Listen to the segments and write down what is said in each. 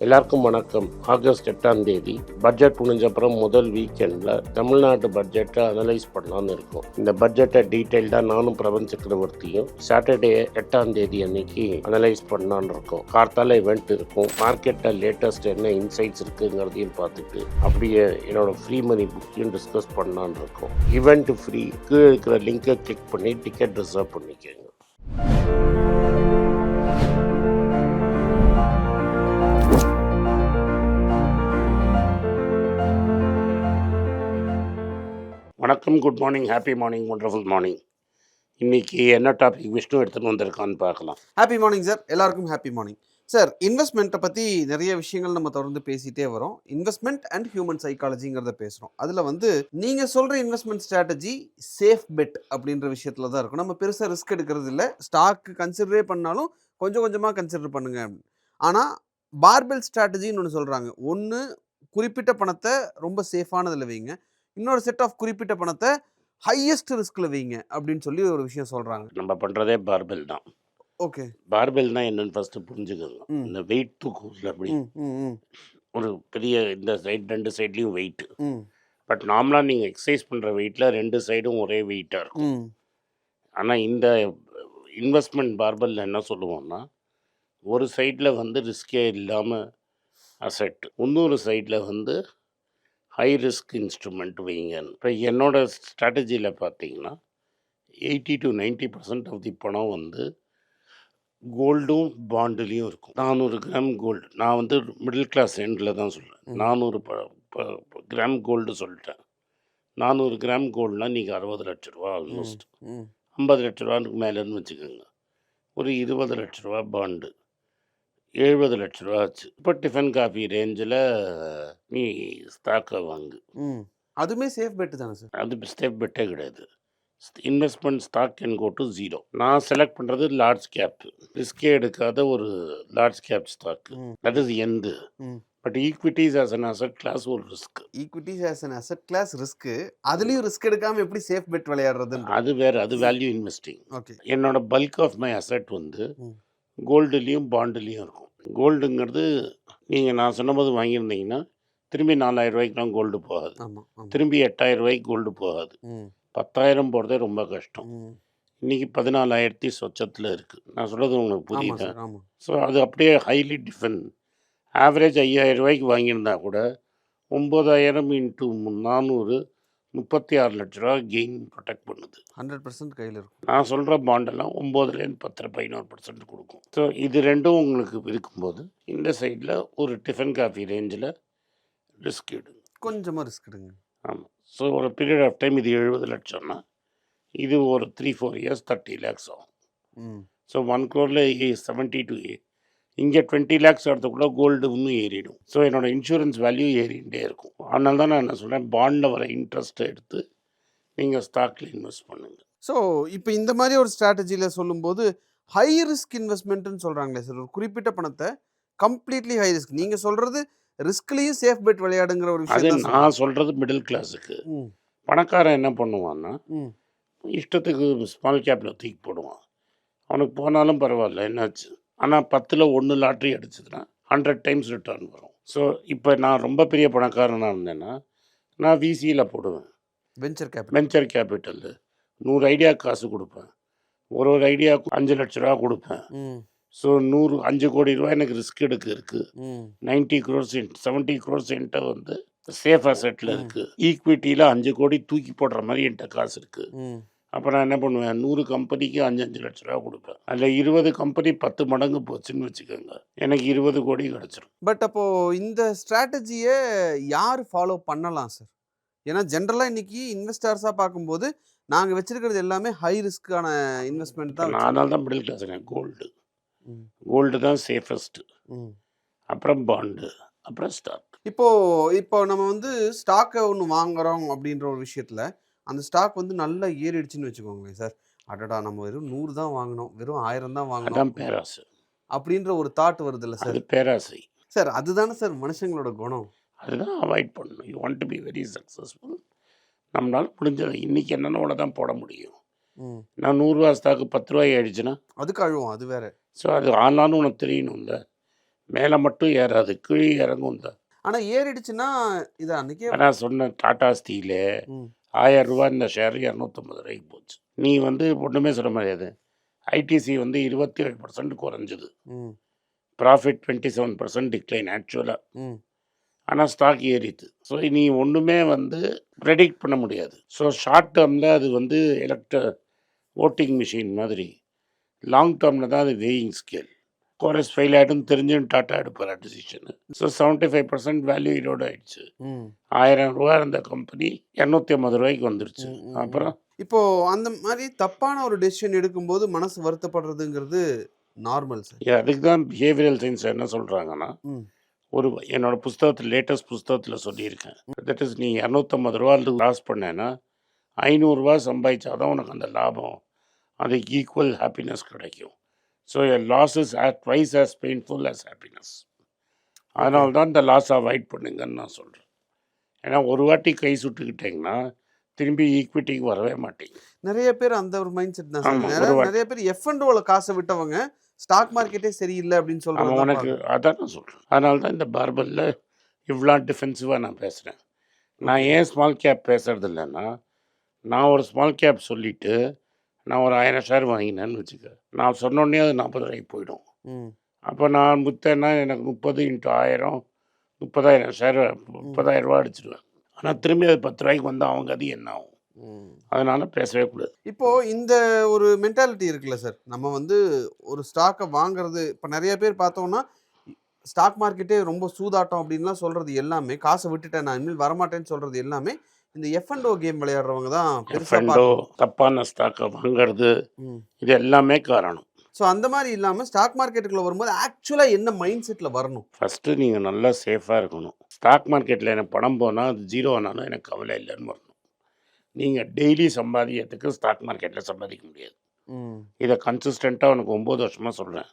எல்லாருக்கும் வணக்கம். ஆகஸ்ட் 8ஆம் தேதி பட்ஜெட் முடிஞ்ச அப்புறம் முதல் வீக்கெண்டில் தமிழ்நாட்டு பட்ஜெட்டை அனலைஸ் பண்ணலான்னு இருக்கோம். இந்த பட்ஜெட்டை டீட்டெயில்டாக நானும் பிரபஞ்ச சக்கரவர்த்தியும் சாட்டர்டே 8ஆம் தேதி அன்னைக்கு அனலைஸ் பண்ணலான்னு இருக்கோம். கார்த்தால இவெண்ட் இருக்கும். மார்க்கெட்டில் லேட்டஸ்ட் என்ன இன்சைட்ஸ் இருக்குங்கிறதையும் பார்த்துட்டு அப்படியே என்னோட ஃப்ரீ மணி புக்கையும் டிஸ்கஸ் பண்ணலான்னு இருக்கோம். இவெண்ட் ஃப்ரீ கீழே இருக்கிற லிங்கை கிளிக் பண்ணி டிக்கெட் ரிசர்வ் பண்ணிக்கோங்க. வணக்கம், good morning, happy morning, wonderful morning. இன்னைக்கு என்ன டாபிக் விஷ்ணு எடுத்துன்னு வந்திருக்கான்னு பார்க்கலாம். ஹாப்பி மார்னிங் சார், எல்லாருக்கும் ஹாப்பி மார்னிங் சார். இன்வெஸ்ட்மெண்ட்டை பற்றி நிறைய விஷயங்கள் நம்ம தொடர்ந்து பேசிகிட்டே வரோம். இன்வெஸ்ட்மெண்ட் அண்ட் ஹியூமன் சைக்காலஜிங்கிறத பேசுகிறோம். அதில் நீங்கள் சொல்கிற இன்வெஸ்ட்மெண்ட் ஸ்ட்ராட்டஜி சேஃப் பெட் அப்படின்ற விஷயத்தில் தான் இருக்கும். நம்ம பெருசாக ரிஸ்க் எடுக்கிறது இல்லை. ஸ்டாக்கு கன்சிடரே பண்ணாலும் கொஞ்சம் கொஞ்சமாக கன்சிடர் பண்ணுங்க. ஆனால் பார்பெல் ஸ்ட்ராட்டஜின்னு ஒன்று சொல்கிறாங்க. ஒன்று குறிப்பிட்ட பணத்தை ரொம்ப சேஃபானதில் வைங்க, இன்னொரு செட் ஆஃப் குறிப்பிட்ட பணத்தை ஹையஸ்ட் ரிஸ்கில் வைங்க அப்படின்னு சொல்லி ஒரு விஷயம் சொல்கிறாங்க. நம்ம பண்ணுறதே பார்பெல் தான். ஓகே, பார்பெல்னா என்னன்னு ஃபஸ்ட்டு புரிஞ்சுக்கோங்க. இந்த வெயிட் தூக்குல அப்படி ஒரு பெரிய இந்த சைடு ரெண்டு சைட்லேயும் வெயிட். பட் நார்மலாக நீங்கள் எக்ஸசைஸ் பண்ணுற வெயிட்டில் ரெண்டு சைடும் ஒரே வெயிட்டாக இருக்கும். ஆனால் இந்த இன்வெஸ்ட்மெண்ட் பார்பெல்ல என்ன சொல்லுவோம்னா, ஒரு சைடில் ரிஸ்கே இல்லாமல் அசெட், இன்னொரு சைடில் ஹை ரிஸ்க் இன்ஸ்ட்ருமெண்ட் வைங்க. இப்போ என்னோடய ஸ்ட்ராட்டஜியில் பார்த்தீங்கன்னா 80 to 90% ஆஃப் தி பணம் கோல்டும் பாண்டுலேயும் இருக்கும். 400 கிராம் கோல்டு, நான் மிடில் கிளாஸ் எண்டில் தான் சொல்கிறேன். 400 கிராம் கோல்டு சொல்லிட்டேன். 400 கிராம் கோல்டுனால் நீங்கள் 60 லட்ச ரூபா, ஆல்மோஸ்ட் 50 லட்ச ரூபானுக்கு மேலேன்னு வச்சுக்கோங்க. ஒரு 20 லட்ச ரூபா பாண்டு, 70 லட்ச ரூபா ஆச்சு. இப்போ டிஃபன் காஃபி ரேஞ்சில் நீ ஸ்டாக்கை வாங்கு. அதுவுமே சேஃப் பெட்டு தானே சார்? அது சேஃப் பெட்டே கிடையாது. Investment stock can go to zero. நான் செலக்ட் பண்ணுறது லார்ஜ் கேப், ரிஸ்கே எடுக்காத ஒரு large cap stock. That is end. But equities as an asset class ஒரு risk. Equities as an asset class risk. அதுலேயும் ரிஸ்க் எடுக்காமல் எப்படி சேஃப் பெட் விளையாடுறது? அது வேறு, அது வேல்யூ இன்வெஸ்டிங். ஓகே, என்னோட பல்க் ஆஃப் மை அசெட் கோல்டுலேயும் பாண்டுலேயும் இருக்கும். கோல்டுங்கிறது நீங்கள் நான் சொன்னபோது வாங்கியிருந்தீங்கன்னா திரும்பி 4000 ரூபாய்க்குலாம் கோல்டு போகாது, திரும்பி 8000 ரூபாய்க்கு கோல்டு போகாது. 10,000 போகிறதே ரொம்ப கஷ்டம். இன்றைக்கி 14,000 சொச்சத்தில் இருக்குது. நான் சொல்கிறது உங்களுக்கு புரியுது. ஸோ அது அப்படியே ஹைலி டிஃபரெண்ட். ஆவரேஜ் 5,000 ரூபாய்க்கு வாங்கியிருந்தா கூட 9,000 இன்ட்டு 400 36 லட்ச ரூபா கெயின் ப்ரொடெக்ட் பண்ணுது. 100% கையில் இருக்கும். நான் சொல்கிற பாண்டெல்லாம் 9லேருந்து 10-11% கொடுக்கும். ஸோ இது ரெண்டும் உங்களுக்கு இருக்கும்போது இந்த சைடில் ஒரு டிஃபன் காஃபி ரேஞ்சில் ரிஸ்க் எடுங்க, கொஞ்சமாக ரிஸ்க் எடுங்க. ஆமாம். ஸோ ஒரு பீரியட் ஆஃப் டைம் இது 70 லட்சம்னா இது ஒரு 3-4 இயர்ஸ் 30 lakhs ஆகும். ஸோ 1 crore 70 to இங்கே 20 lakhs வரதுக்குள்ளே கோல்டு இன்னும் ஏறிடும். ஸோ என்னோடய இன்சூரன்ஸ் வேல்யூ ஏறிகிட்டே இருக்கும். அதனால தான் நான் என்ன சொல்கிறேன், பாண்டில் வர இன்ட்ரெஸ்ட்டை எடுத்து நீங்கள் ஸ்டாக்கில் இன்வெஸ்ட் பண்ணுங்கள். ஸோ இப்போ இந்த மாதிரி ஒரு ஸ்ட்ராட்டஜியில் சொல்லும்போது ஹை ரிஸ்க் இன்வெஸ்ட்மெண்ட்டுன்னு சொல்கிறாங்களே சார், ஒரு குறிப்பிட்ட பணத்தை கம்ப்ளீட்லி ஹை ரிஸ்க். நீங்கள் சொல்கிறது ரிஸ்க்லேயும் சேஃப் பெட் விளையாடுங்கிற ஒரு விஷயம். அது நான் சொல்கிறது மிடில் கிளாஸுக்கு. பணக்காரன் என்ன பண்ணுவான்னா, இஷ்டத்துக்கு ஸ்மால் கேப்பில் தூக்கி போடுவான். அவனுக்கு போனாலும் பரவாயில்ல, என்னாச்சு. ஆனால் 10ல் 1 லாட்ரி அடிச்சதுன்னா 100 டைம்ஸ் ரிட்டர்ன் வரும். ஸோ இப்போ நான் ரொம்ப பெரிய பணக்காரனாக இருந்தேன்னா நான் விசியில் போடுவேன். வெஞ்சர் கேபிட்டல் 100 ஐடியா காசு கொடுப்பேன். ஒரு ஐடியாவுக்கு 5 லட்ச ரூபா கொடுப்பேன். ஸோ 5 கோடி ரூபா எனக்கு ரிஸ்க் எடுக்க இருக்குது. 90 crores 70 crores என்கிட்ட சேஃப் அசெட்டில் இருக்குது. ஈக்விட்டியில் 5 கோடி தூக்கி போடுற மாதிரி என்கிட்ட காசு இருக்குது. அப்போ நான் என்ன பண்ணுவேன், 100 கம்பெனிக்கு 5 லட்ச ரூபா கொடுப்பேன். அதில் 20 கம்பெனி 10 மடங்கு போச்சுன்னு வச்சுக்கோங்க, எனக்கு 20 கோடி கிடச்சிரும். பட் அப்போது இந்த ஸ்ட்ராட்டஜியை யார் ஃபாலோ பண்ணலாம் சார்? ஏன்னா ஜென்ரலாக இன்றைக்கி இன்வெஸ்டர்ஸாக பார்க்கும்போது நாங்கள் வச்சுருக்கிறது எல்லாமே ஹை ரிஸ்க்கான இன்வெஸ்ட்மெண்ட் தான். அதனால தான் மிடில் கிளாஸ் கோல்டு தான் சேஃபஸ்ட்டு, அப்புறம் பாண்டு, அப்புறம் ஸ்டாக். இப்போ நம்ம ஸ்டாக்கை ஒன்று வாங்குகிறோம் அப்படின்ற ஒரு விஷயத்தில் அந்த ஸ்டாக் நல்லா ஏறிடுச்சுன்னு வச்சுக்கோங்களேன் சார். அடடா, நம்ம வெறும் 100 தான் வாங்கினோம், வெறும் 1000 தான் வாங்கினோம், அதான் பேராசை அப்படின்ற ஒரு தாட் வருது இல்லை சார்? அது பேராசை சார். அதுதானே சார் மனுஷங்களோட குணம். அதுதான் அவாய்ட் பண்ணணும். You want to be very successful. நம்மளால் முடிஞ்சது இன்றைக்கி என்னென்ன தான் போட முடியும். நான் 100 ரூபா ஸ்டாக்கு 10 ரூபாய் ஆயிடுச்சுன்னா அதுக்கு அழுவோம், அது வேற. ஸோ அது ஆனாலும் உனக்கு தெரியணும்ல, மேலே மட்டும் ஏறாது, கீழே இறங்கும் தான். ஆனால் ஏறிடுச்சுன்னா இது அன்னைக்கே நான் சொன்ன டாடா ஸ்டீலு ம் 1000 இந்த ஷேர் 250 போச்சு. நீ வந்து ஒன்றுமே சொல்ல முடியாது. ஐடிசி வந்து 27% குறைஞ்சது. ம் ப்ராஃபிட் 27% டிக்ளைன் ஆக்சுவலாக. ம் ஆனால் ஸ்டாக் ஏறிது. ஸோ நீ ஒன்றுமே வந்து ப்ரெடிக்ட் பண்ண முடியாது. ஸோ ஷார்ட் டேர்மில் அது வந்து ஓட்டிங் மிஷின் மாதிரி. லாங் டேர்மில் தான் அது வேயிங் ஸ்கேல். கோரஸ் ஃபெயில் ஆகிடும் தெரிஞ்சுன்னு டாட்டா எடுப்பார் டிசிஷனு. ஸோ 75% வேல்யூ ஈரோடு ஆயிடுச்சு. ம் 1000 ரூபா இருந்த கம்பெனி 250 வந்துருச்சு. அப்புறம் இப்போ அந்த மாதிரி தப்பான ஒரு டெசிஷன் எடுக்கும்போது மனசு வருத்தப்படுறதுங்கிறது நார்மல் சார். அதுக்கு தான் பிஹேவியரல் சயின்ஸ் என்ன சொல்கிறாங்கன்னா, ம் ஒரு என்னோட புஸ்தகத்தில் லேட்டஸ்ட் புஸ்தகத்தில் சொல்லியிருக்கேன். தட் இஸ் நீ 250 லாஸ் பண்ணேன்னா 500 சம்பாதிச்சா தான் உனக்கு அந்த லாபம், அதுக்கு ஈக்குவல் ஹாப்பினஸ் கிடைக்கும். ஸோ என் loss is twice as painful as happiness. அதனால தான் இந்த லாஸ் அவாய்ட் பண்ணுங்கன்னு நான் சொல்கிறேன். ஏன்னா ஒரு வாட்டி கை சுட்டுக்கிட்டிங்கன்னா திரும்பி ஈக்விட்டிக்கு வரவே மாட்டேங்க. நிறைய பேர் அந்த ஒரு மைண்ட் செட் தான் ஆமா, சார். ஒரு நிறைய பேர் எஃப்என்டோல காசை விட்டவங்க ஸ்டாக் மார்க்கெட்டே சரியில்லை அப்படின்னு சொல்றாங்க. உனக்கு அதான் நான் சொல்கிறேன். அதனால தான் இந்த பார்பலில் இவ்வளோ டிஃபென்சிவாக நான் பேசுகிறேன். நான் ஏன் ஸ்மால் கேப் பேசுறது இல்லைன்னா, நான் ஒரு ஸ்மால் கேப் சொல்லிவிட்டு நான் ஒரு 1000 ஷேர் வாங்கினேன்னு வச்சுக்க, நான் சொன்னோடனே அது 40 போயிடும். ம் அப்போ நான் விற்றேன்னா எனக்கு 30 × 1000 30,000 ஷேர் 30,000 ரூபா அடிச்சிடுவேன். ஆனால் திரும்பி அது 10 வந்தால் அவங்க அது என்ன ஆகும்? அதனால பேசவே கூடாது. இப்போ இந்த ஒரு மென்டாலிட்டி இருக்குல்ல சார், நம்ம வந்து ஒரு ஸ்டாக்கை வாங்குறது, இப்போ நிறைய பேர் பார்த்தோம்னா ஸ்டாக் மார்க்கெட்டே ரொம்ப சூதாட்டம் அப்படின்லாம் சொல்றது எல்லாமே, காசை விட்டுட்டேன் நான் இனிமேல் வரமாட்டேன்னு சொல்றது எல்லாமே இந்த எஃப்என்டோ கேம் விளையாடுறவங்க தான் பெருசாக எஃப்என்டோ தப்பான ஸ்டாக்கை வாங்குறது இது எல்லாமே காரணம். ஸோ அந்த மாதிரி இல்லாமல் ஸ்டாக் மார்க்கெட்டுக்குள்ளே வரும்போது ஆக்சுவலாக என்ன மைண்ட் செட்டில் வரணும்? ஃபஸ்ட்டு நீங்கள் நல்லா சேஃபாக இருக்கணும். ஸ்டாக் மார்க்கெட்டில் எனக்கு பணம் போனால் அது 0 ஆனாலும் எனக்கு கவலை இல்லைன்னு வரணும். நீங்கள் டெய்லி சம்பாதிக்கிறதுக்கு ஸ்டாக் மார்க்கெட்டில் சம்பாதிக்க முடியாது. இதை கன்சிஸ்டண்ட்டாக உனக்கு 9 வருஷமாக சொல்கிறேன்.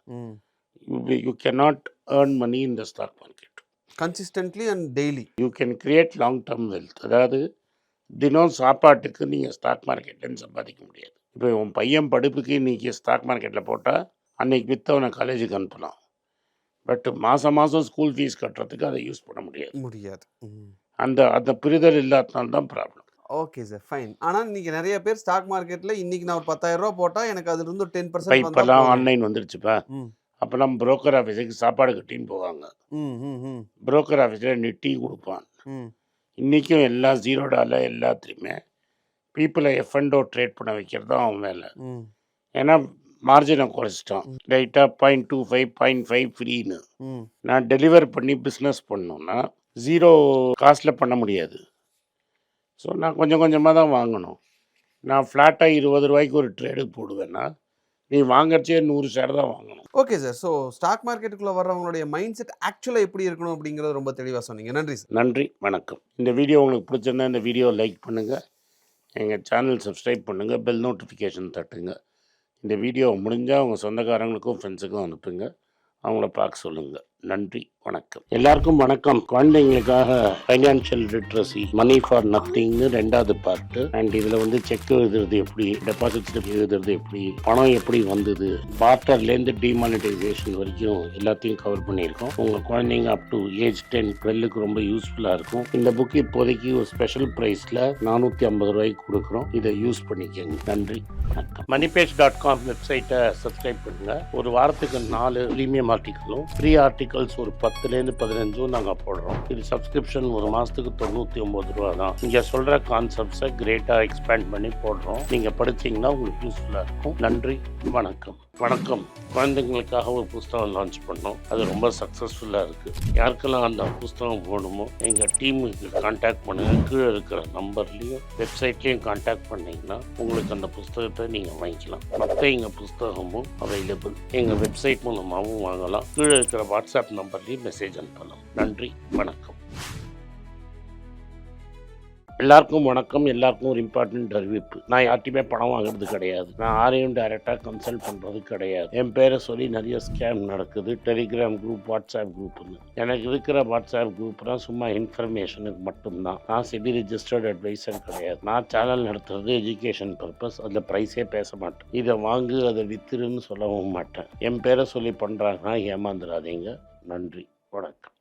You cannot earn money in the stock market consistently and daily. You can create long term wealth. அதாவது தினம் சாப்பாட்டுக்கு நீங்கள் ஸ்டாக் மார்க்கெட்லேருந்து சம்பாதிக்க முடியாது. இப்போ உன் பையன் படிப்புக்கு இன்றைக்கி ஸ்டாக் மார்க்கெட்டில் போட்டால் அன்றைக்கி விற்றவனை காலேஜுக்கு அனுப்பலாம். பட் மாதம் ஸ்கூல் ஃபீஸ் கட்டுறதுக்கு அதை யூஸ் பண்ண முடியாது. அந்த புரிதல் இல்லாதனால தான் ப்ராப்ளம். Okay sir, fine. ஆனால் இன்னைக்கு நிறைய பேர் ஸ்டாக் மார்க்கெட்டில் இன்னைக்கு நான் ஒரு 10,000 ரூபா போட்டால் எனக்கு அதுலேருந்து ஒரு 10% இப்போல்லாம் ஆன்லைன் வந்துருச்சுப்பா. அப்போல்லாம் புரோக்கர் ஆஃபீஸுக்கு சாப்பாடு கட்டின்னு போவாங்க. புரோக்கர் ஆஃபீஸில் நீ டீ கொடுப்பான். இன்றைக்கும் எல்லா $0 எல்லாத்துலேயுமே பீப்புளை எஃப்என்டோ ட்ரேட் பண்ண வைக்கிறது தான் அவன் வேலை. ஏன்னா மார்ஜினை குறைச்சிட்டான். ரைட்டாக 0.25 0.5 ஃப்ரீன்னு. நான் டெலிவர் பண்ணி பிஸ்னஸ் பண்ணோன்னா 0 காஸ்ட்டில் பண்ண முடியாது. ஸோ நான் கொஞ்சம் கொஞ்சமாக தான் வாங்கணும். நான் ஃப்ளாட்டாக 20 ரூபாய்க்கு ஒரு ட்ரேடு போடுவேன்னா நீ வாங்கறச்சே 100 ஷேர் தான் வாங்கணும். Okay sir. ஸோ ஸ்டாக் மார்க்கெட்டுக்குள்ளே வர்றவங்களுடைய மைண்ட் செட் ஆக்சுவலாக எப்படி இருக்கணும் அப்படிங்கிறது ரொம்ப தெளிவாக சொன்னீங்க. நன்றி சார். நன்றி, வணக்கம். இந்த வீடியோ உங்களுக்கு பிடிச்சிருந்தா இந்த வீடியோ லைக் பண்ணுங்கள், எங்கள் சேனல் சப்ஸ்கிரைப் பண்ணுங்கள், பெல் நோட்டிஃபிகேஷன் தட்டுங்க. இந்த வீடியோ முடிஞ்சால் உங்கள் சொந்தக்காரங்களுக்கும் ஃப்ரெண்ட்ஸுக்கும் அனுப்புங்க, அவங்கள பார்க்க சொல்லுங்கள். நன்றி, வணக்கம். எல்லாருக்கும் வணக்கம். குழந்தைங்களுக்காக ஃபைனான்ஷியல் லிட்ரஸி மணி ஃபார் நத்திங்னு 2வது பார்ட்டு. அண்ட் இதில் வந்து செக் எழுதுறது எப்படி, டெபாசிட் ஸ்லிப் எழுதுறது எப்படி, பணம் எப்படி வந்தது, பார்ட்டர்லேருந்து டிமானிட்டைசேஷன் வரைக்கும் எல்லாத்தையும் கவர் பண்ணியிருக்கோம். உங்கள் குழந்தைங்க அப் டு ஏஜ் 10, 12க்கு ரொம்ப யூஸ்ஃபுல்லாக இருக்கும். இந்த புக் இப்போதைக்கு ஒரு ஸ்பெஷல் ப்ரைஸில் 450 ரூபாய்க்கு கொடுக்குறோம். இதை யூஸ் பண்ணிக்கோங்க. நன்றி, வணக்கம். moneypage.com வெப்சைட்டை சப்ஸ்கிரைப் பண்ணுங்கள். ஒரு வாரத்துக்கு 4 ப்ரீமியம் ஆர்டிக்கலும் ஃப்ரீ ஆர்டிக்கல்ஸ் ஒரு 10லேருந்து 15 நாங்கள் போடுறோம். இது சப்ஸ்கிரிப்ஷன் ஒரு மாதத்துக்கு 99 ரூபா தான். நீங்கள் சொல்கிற கான்செப்ட்ஸை கிரேட்டாக எக்ஸ்பேண்ட் பண்ணி போடுறோம். நீங்கள் படித்தீங்கன்னா உங்களுக்கு யூஸ்ஃபுல்லாக இருக்கும். நன்றி, வணக்கம். வணக்கம். குழந்தைங்களுக்காக ஒரு புஸ்தகம் லான்ச் பண்ணோம். அது ரொம்ப சக்ஸஸ்ஃபுல்லாக இருக்குது. யாருக்கெல்லாம் அந்த புஸ்தகம் வேணுமோ எங்கள் டீமுக்கு கான்டாக்ட் பண்ணுங்கள். கீழே இருக்கிற நம்பர்லேயும் வெப்சைட்லேயும் கான்டாக்ட் பண்ணிங்கன்னா உங்களுக்கு அந்த புஸ்தகத்தை நீங்கள் வாங்கிக்கலாம். மற்ற எங்கள் புஸ்தகமும் அவைலபிள். எங்கள் வெப்சைட் மூலமாகவும் வாங்கலாம். கீழே இருக்கிற வாட்ஸ்அப் நம்பர்லேயும் மெசேஜ் அனுப்பலாம். நன்றி, வணக்கம். எல்லாருக்கும் வணக்கம். எல்லாருக்கும் ஒரு இம்பார்ட்டன்ட் அறிவிப்பு. நான் யார்ட்டையுமே பணம் வாங்குறது கிடையாது. நான் யாரையும் டைரெக்டாக கன்சல்ட் பண்ணுறது கிடையாது. என் பேரை சொல்லி நிறைய ஸ்கேம் நடக்குது. டெலிகிராம் குரூப், வாட்ஸ்அப் குரூப்னு. எனக்கு இருக்கிற வாட்ஸ்அப் குரூப்லாம் சும்மா இன்ஃபர்மேஷனுக்கு மட்டும்தான். நான் செபி ரிஜிஸ்டர்ட் அட்வைசர் கிடையாது. நான் சேனல் நடத்துறது எஜுகேஷன் பர்பஸ். அதில் ப்ரைஸே பேச மாட்டேன். இதை வாங்கு அதை வித்துருன்னு சொல்லவும் மாட்டேன். என் பேரை சொல்லி பண்ணுறாங்கன்னா ஏமாந்துடாதீங்க. நன்றி, வணக்கம்.